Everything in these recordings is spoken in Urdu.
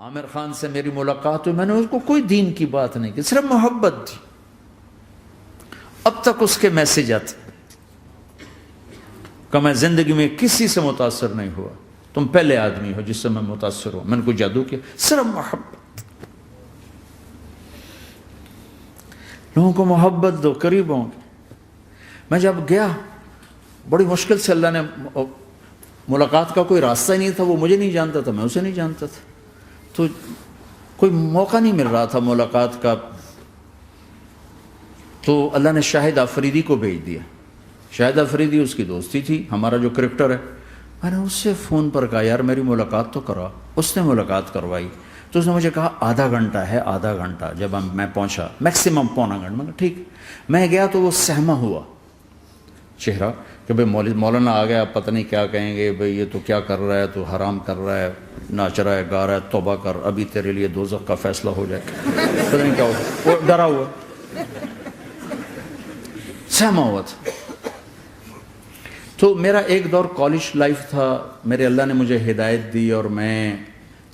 عامر خان سے میری ملاقات ہوئی، میں نے اس کو کوئی دین کی بات نہیں کی، صرف محبت تھی. اب تک اس کے میسج آتے کہ میں زندگی میں کسی سے متاثر نہیں ہوا، تم پہلے آدمی ہو جس سے میں متاثر ہوں. میں نے کوئی جادو کیا، صرف محبت. لوگوں کو محبت دو، قریب ہوں گے. میں جب گیا بڑی مشکل سے اللہ نے، ملاقات کا کوئی راستہ ہی نہیں تھا، وہ مجھے نہیں جانتا تھا، میں اسے نہیں جانتا تھا، تو کوئی موقع نہیں مل رہا تھا ملاقات کا. تو اللہ نے شاہد آفریدی کو بھیج دیا. شاہد آفریدی اس کی دوستی تھی، ہمارا جو کرکٹر ہے. میں نے اس سے فون پر کہا یار میری ملاقات تو کرا. اس نے ملاقات کروائی. تو اس نے مجھے کہا آدھا گھنٹہ ہے، آدھا گھنٹہ. جب میں پہنچا میکسیمم پونا گھنٹہ. میں کہا ٹھیک. میں گیا تو وہ سہما ہوا چہرہ کہ بھئی مولانا آ گیا، پتہ نہیں کیا کہیں گے، بھئی یہ تو کیا کر رہا ہے، تو حرام کر رہا ہے، ناچ رہا ہے، گا رہا ہے، توبہ کر، ابھی تیرے لیے دوزخ کا فیصلہ ہو جائے. پتہ نہیں کیا ہوا، وہ ڈرا ہوا سہما ہوا تھا. تو میرا ایک دور کالج لائف تھا. میرے اللہ نے مجھے ہدایت دی اور میں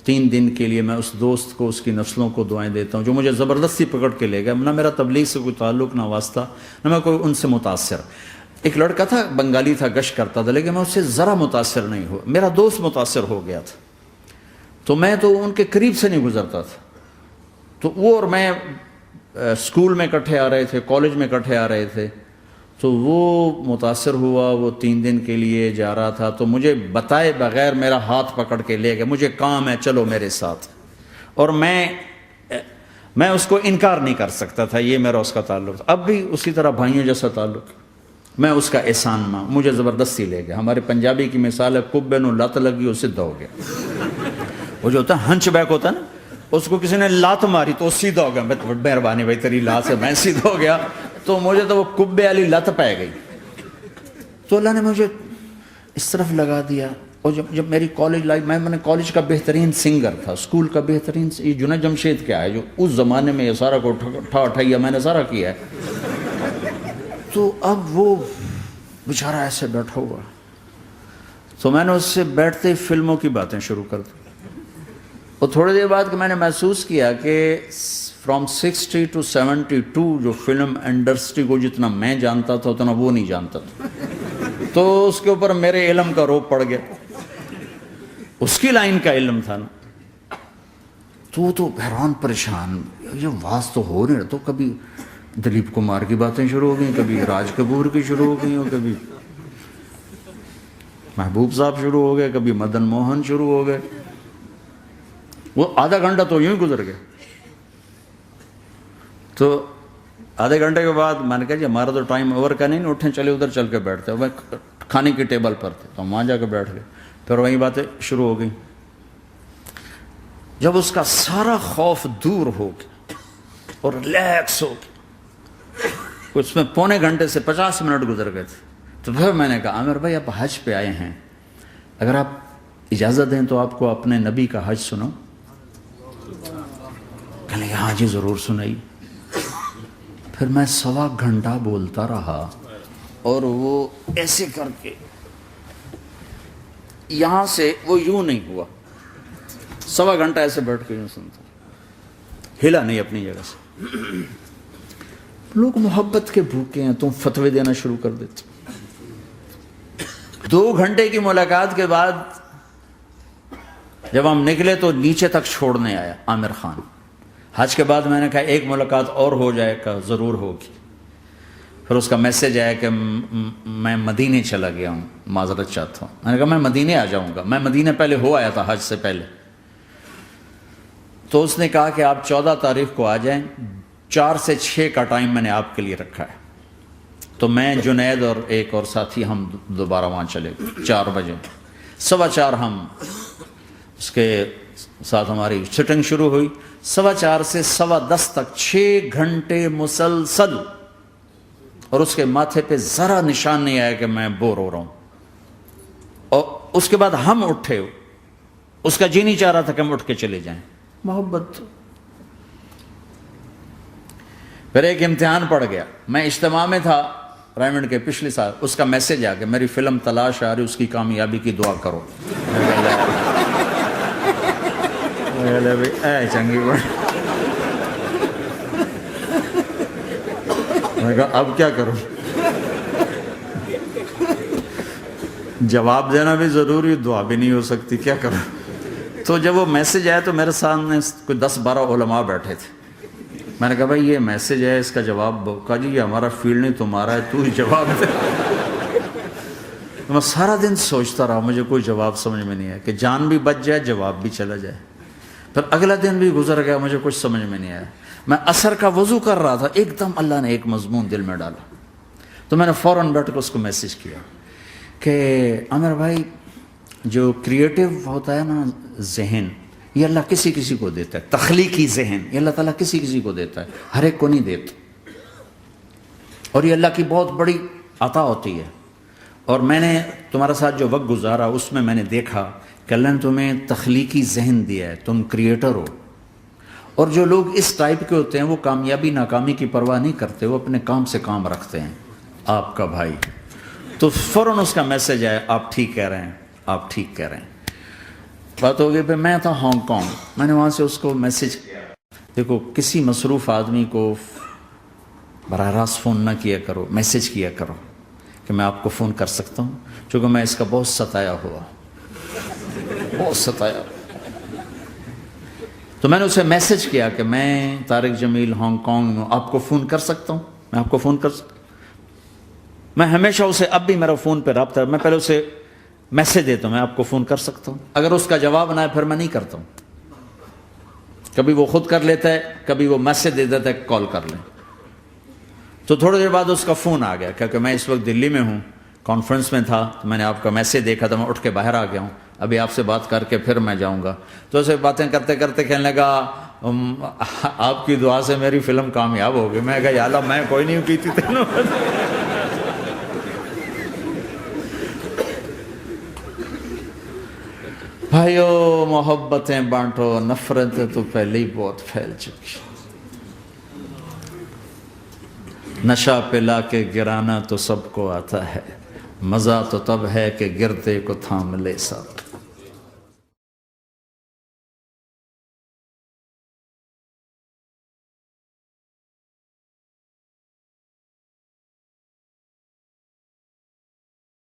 3 دن کے لیے میں اس دوست کو، اس کی نسلوں کو دعائیں دیتا ہوں جو مجھے زبردستی پکڑ کے لے گیا. نہ میرا تبلیغ سے کوئی تعلق، نہ واسطہ، نہ میں کوئی ان سے متاثر. ایک لڑکا تھا، بنگالی تھا، گشت کرتا تھا، لیکن میں اس سے ذرا متاثر نہیں ہوا. میرا دوست متاثر ہو گیا تھا، تو میں تو ان کے قریب سے نہیں گزرتا تھا. تو وہ اور میں اسکول میں اکٹھے آ رہے تھے، کالج میں اکٹھے آ رہے تھے. تو وہ متاثر ہوا، وہ 3 دن کے لیے جا رہا تھا، تو مجھے بتائے بغیر میرا ہاتھ پکڑ کے لے گیا. مجھے کام ہے، چلو میرے ساتھ. اور میں اس کو انکار نہیں کر سکتا تھا، یہ میرا اس کا تعلق تھا. اب بھی اسی طرح بھائیوں جیسا تعلق. میں اس کا احسان ماں، مجھے زبردستی لے گیا. ہمارے پنجابی کی مثال ہے، کبے نو لت لگی وہ سیدھا ہو گیا. وہ جو ہوتا ہے ہنچ بیک ہوتا ہے نا، اس کو کسی نے لات ماری تو وہ سیدھا ہو گیا. مہربانی بھائی تیری لات سے میں سیدھا ہو گیا. تو مجھے تو وہ کبے والی لت پہ گئی. تو اللہ نے مجھے اس طرف لگا دیا. اور جب میری کالج لائف، میں نے کالج کا بہترین سنگر تھا، اسکول کا بہترین. یہ جنید جمشید کیا ہے جو اس زمانے میں یہ سارا کو اٹھایا میں نے سارا کیا ہے. تو اب وہ بیچارہ ایسے بیٹھا ہوا. تو میں نے اس سے بیٹھتے ہی فلموں کی باتیں شروع کر دی. اور تھوڑی دیر بعد میں نے محسوس کیا کہ فرام 60 to 72 جو فلم انڈسٹری کو جتنا میں جانتا تھا اتنا وہ نہیں جانتا تھا. تو اس کے اوپر میرے علم کا روب پڑ گیا. اس کی لائن کا علم تھا نا. تو حیران پریشان، یہ واز تو ہو نہیں رہا. تو کبھی دلیپ کمار کی باتیں شروع ہو گئیں، کبھی راج کپور کی شروع ہو گئیں، اور کبھی محبوب صاحب شروع ہو گئے، کبھی مدن موہن شروع ہو گئے. وہ آدھا گھنٹہ تو یوں ہی گزر گیا. تو آدھے گھنٹے کے بعد میں نے کہا جی ہمارا تو ٹائم اوور کا نہیں، اٹھیں چلے ادھر چل کے بیٹھتے. وہ کھانے کی ٹیبل پر تھے تو ہم وہاں جا کے بیٹھ گئے. پھر وہیں باتیں شروع ہو گئیں. جب اس کا سارا خوف دور ہو گیا اور ریلیکس ہو گیا، اس میں پونے گھنٹے سے 50 منٹ گزر گئے تھے. تو پھر میں نے کہا عامر بھائی آپ حج پہ آئے ہیں، اگر آپ اجازت دیں تو آپ کو اپنے نبی کا حج سنو. کہنے لگے ہاں جی ضرور سنائی. پھر میں 1.25 گھنٹہ بولتا رہا اور وہ ایسے کر کے یہاں سے وہ یوں نہیں ہوا. 1.25 گھنٹہ ایسے بیٹھ کے یوں سنتا، ہلا نہیں اپنی جگہ سے. لوگ محبت کے بھوکے ہیں، تم فتوے دینا شروع کر دیتے. 2 گھنٹے کی ملاقات کے بعد جب ہم نکلے تو نیچے تک چھوڑنے آیا عامر خان. حج کے بعد میں نے کہا ایک ملاقات اور ہو جائے گا، ضرور ہوگی. پھر اس کا میسج آیا کہ میں مدینے چلا گیا ہوں، معذرت چاہتا ہوں. میں نے کہا میں مدینے آ جاؤں گا. میں مدینے پہلے ہو آیا تھا حج سے پہلے. تو اس نے کہا کہ آپ 14 تاریخ کو آ جائیں، 4 سے 6 کا ٹائم میں نے آپ کے لیے رکھا ہے. تو میں جنید اور ایک اور ساتھی ہم دوبارہ وہاں چلے گئے. 4 بجے 4:15 ہم اس کے ساتھ ہماری سٹنگ شروع ہوئی. 4:15 سے 10:15 تک 6 گھنٹے مسلسل. اور اس کے ماتھے پہ ذرا نشان نہیں آیا کہ میں بور ہو رہا ہوں. اور اس کے بعد ہم اٹھے، اس کا جی نہیں چاہ رہا تھا کہ ہم اٹھ کے چلے جائیں. محبت. پھر ایک امتحان پڑ گیا. میں اجتماع میں تھا ریمنڈ کے پچھلے سال. اس کا میسج آ گیا میری فلم تلاش آ رہی، اس کی کامیابی کی دعا کرو. میں کہا بھائی اے چنگی بڑی. میں کہا اب کیا کروں, جواب دینا بھی ضروری, دعا بھی نہیں ہو سکتی, کیا کروں. تو جب وہ میسج آیا تو میرے سامنے کوئی 10-12 علماء بیٹھے تھے. میں نے کہا بھائی یہ میسج ہے, اس کا جواب. کہا جی یہ ہمارا فیلڈ نہیں, تمہارا ہے, تو ہی جواب دے. میں سارا دن سوچتا رہا, مجھے کوئی جواب سمجھ میں نہیں آیا کہ جان بھی بچ جائے, جواب بھی چلا جائے. پھر اگلا دن بھی گزر گیا, مجھے کچھ سمجھ میں نہیں آیا. میں عصر کا وضو کر رہا تھا, ایک دم اللہ نے ایک مضمون دل میں ڈالا. تو میں نے فوراً بیٹھ کے اس کو میسج کیا کہ عامر بھائی, جو کریٹو ہوتا ہے نا ذہن, یہ اللہ کسی کسی کو دیتا ہے. تخلیقی ذہن یہ اللہ تعالیٰ کسی کسی کو دیتا ہے, ہر ایک کو نہیں دیتا, اور یہ اللہ کی بہت بڑی عطا ہوتی ہے. اور میں نے تمہارے ساتھ جو وقت گزارا اس میں نے دیکھا کہ اللہ نے تمہیں تخلیقی ذہن دیا ہے, تم کریٹر ہو. اور جو لوگ اس ٹائپ کے ہوتے ہیں وہ کامیابی ناکامی کی پرواہ نہیں کرتے, وہ اپنے کام سے کام رکھتے ہیں. آپ کا بھائی. تو فوراً اس کا میسج آیا, آپ ٹھیک کہہ رہے ہیں, آپ ٹھیک کہہ رہے ہیں. بات ہو گئی. پھر میں تھا ہانگ کانگ, میں نے وہاں سے اس کو میسج کیا. دیکھو کسی مصروف آدمی کو براہ راست فون نہ کیا کرو, میسج کیا کرو کہ میں آپ کو فون کر سکتا ہوں, چونکہ میں اس کا بہت ستایا ہوا, بہت ستایا. تو میں نے اسے میسج کیا کہ میں طارق جمیل ہانگ کانگ میں آپ کو فون کر سکتا ہوں, میں آپ کو فون کر سکتا ہوں. میں ہمیشہ اسے, اب بھی میرا فون پہ رابطہ ہے, میں پہلے اسے میسج دیتا ہوں میں آپ کو فون کر سکتا ہوں. اگر اس کا جواب نہ ہے پھر میں نہیں کرتا ہوں. کبھی وہ خود کر لیتا ہے, کبھی وہ میسج دے دیتا ہے کال کر لیں. تو تھوڑی دیر بعد اس کا فون آ گیا, کیونکہ میں اس وقت دلی میں ہوں, کانفرنس میں تھا. تو میں نے آپ کا میسج دیکھا تھا, میں اٹھ کے باہر آ گیا ہوں, ابھی آپ سے بات کر کے پھر میں جاؤں گا. تو اسے باتیں کرتے کرتے کہنے لگا آپ کی دعا سے میری فلم کامیاب ہو گئی. میں کہا یا اللہ میں کوئی نہیں کی تھی تینوں. بھائیو محبتیں بانٹو, نفرتیں تو پہلے ہی بہت پھیل چکی. نشہ پلا کے گرانا تو سب کو آتا ہے, مزہ تو تب ہے کہ گرتے کو تھام لے سب.